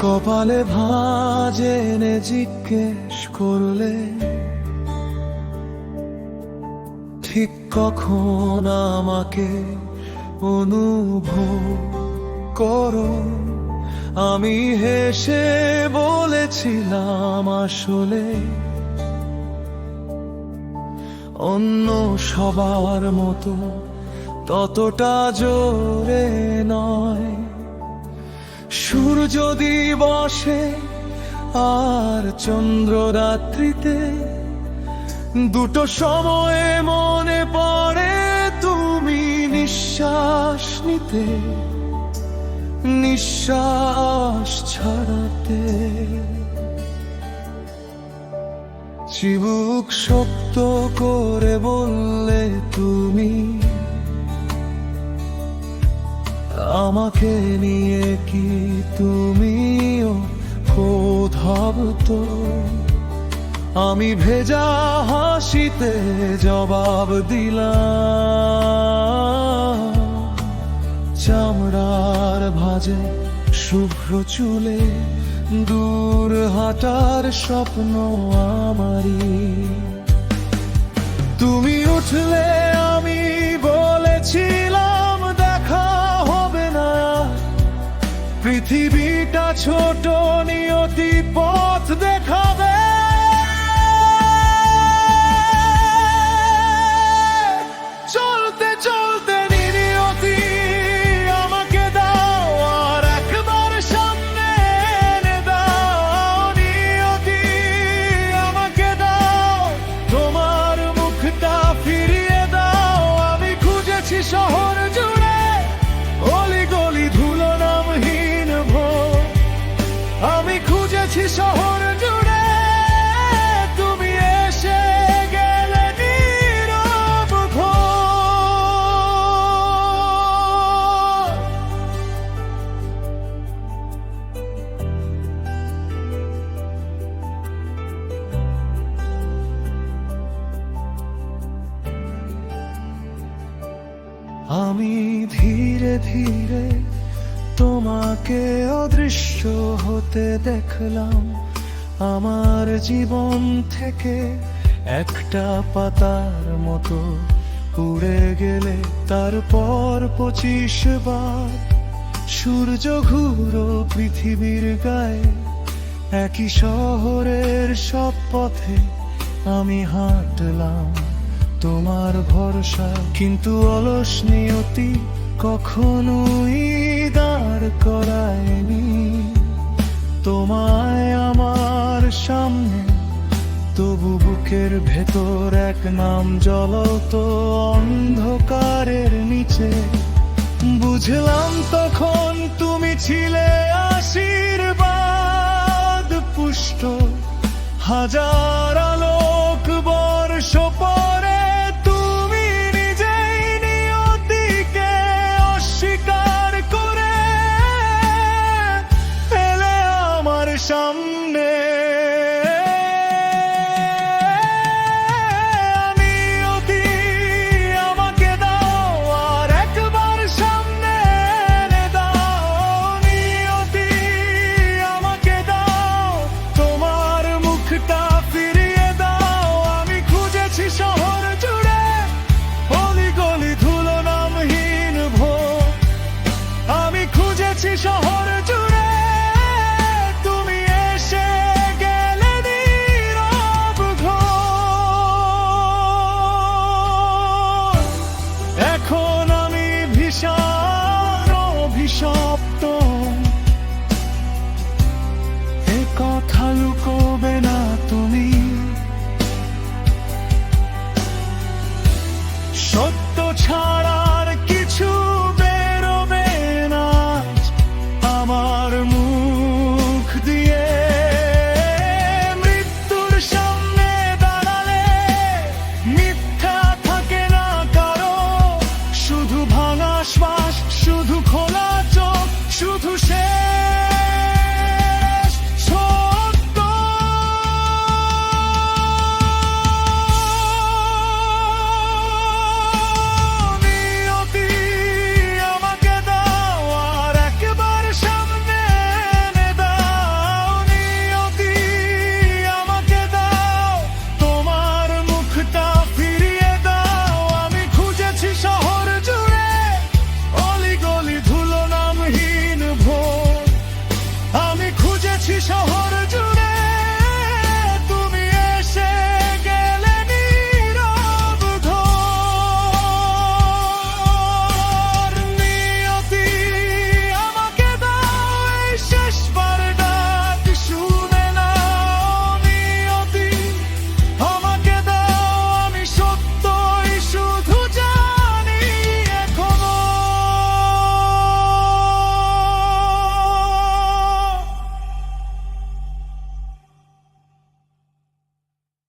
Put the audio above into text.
কপালে ভাঁজ এনে জিজ্ঞেস করলে ঠিক কখন আমাকে অনুভব করো, আমি হেসে বলেছিলাম আসলে অন্য সবার মতো ততটা জোরে নয়। সূর্য দিবসে আর চন্দ্র রাত্রিতে দুটো সময়ে মনে পড়ে তুমি নিঃশ্বাস নিতে, নিঃশ্বাস ছাড়াতে। চিবুক শক্ত করে বললে তুমি আমাকে নিয়ে কি তুমিও ক্ষোধাবতো। আমি ভেজা হাসিতে জবাব দিলাম, চামড়ার ভাঁজে শুভ্র চুলে দূর হাঁটার স্বপ্ন আমারই। তুমি উঠলে আমি বলেছিলাম দেখা হবে না, পৃথিবীটা ছোট নিয়তি পথ দেখাবে। চলতে চলতে নিয়তি আমাকে দাও আর একবার সামনে এনে দাও। নিয়তি আমাকে দাও, তোমার মুখটা ফিরিয়ে দাও। আমি খুঁজেছি শহর জুড়ে অলি গলি ধুলো নামহীন ভোর, আমি খুঁজেছি শহর জুড়ে, তুমি এসে গেলে নীরব ঘোর। আমি ধীরে ধীরে তোমাকে অদৃশ্য হতে দেখলাম, আমার জীবন থেকে একটা পাতার মতো উড়ে গেলে। তারপর 25 বার সূর্য ঘুরো পৃথিবীর গায়ে, একই শহরের সব পথে আমি হাঁটলাম তোমার ভরসায়। কিন্তু অলস নিয়তি কখনোই দাঁড় করায়নি তোমায় আমার সামনে। তবু বুকের ভেতর এক নাম জ্বলতো অন্ধকারের নিচে। বুঝলাম তখন তুমি ছিলে আশীর্বাদ পুষ্ট, হাজার আলোক বর্ষ পরে তুমি নিজেই নিয়তিকে অস্বীকার করে এলে আমার সামনে। নিয়তি আমাকে দাও আর একবার সামনে এনে দাও। নিয়তি আমাকে দাও, তোমার মুখটা ফিরিয়ে দাও। আমি খুঁজেছি শহর জুড়ে অলি গলি ধুলো নামহীন ভোর, আমি খুঁজেছি শহর জুড়ে, তুমি এসে গেলে নীরব ঘোর। এখন আমি ভীষণ অভিশপ্ত, এ কথা লুকোবে না তুমি। সত্য ছাড়ার কিছু বেরোবে না আমার মুখ দিয়ে। মৃত্যুর সামনে দাঁড়ালে মিথ্যা থাকে না কারো, শুধু ভাঙা শ্বাস, শুধু খোলা চোখ, শুধু শেষ সত্য। গেছি শহরে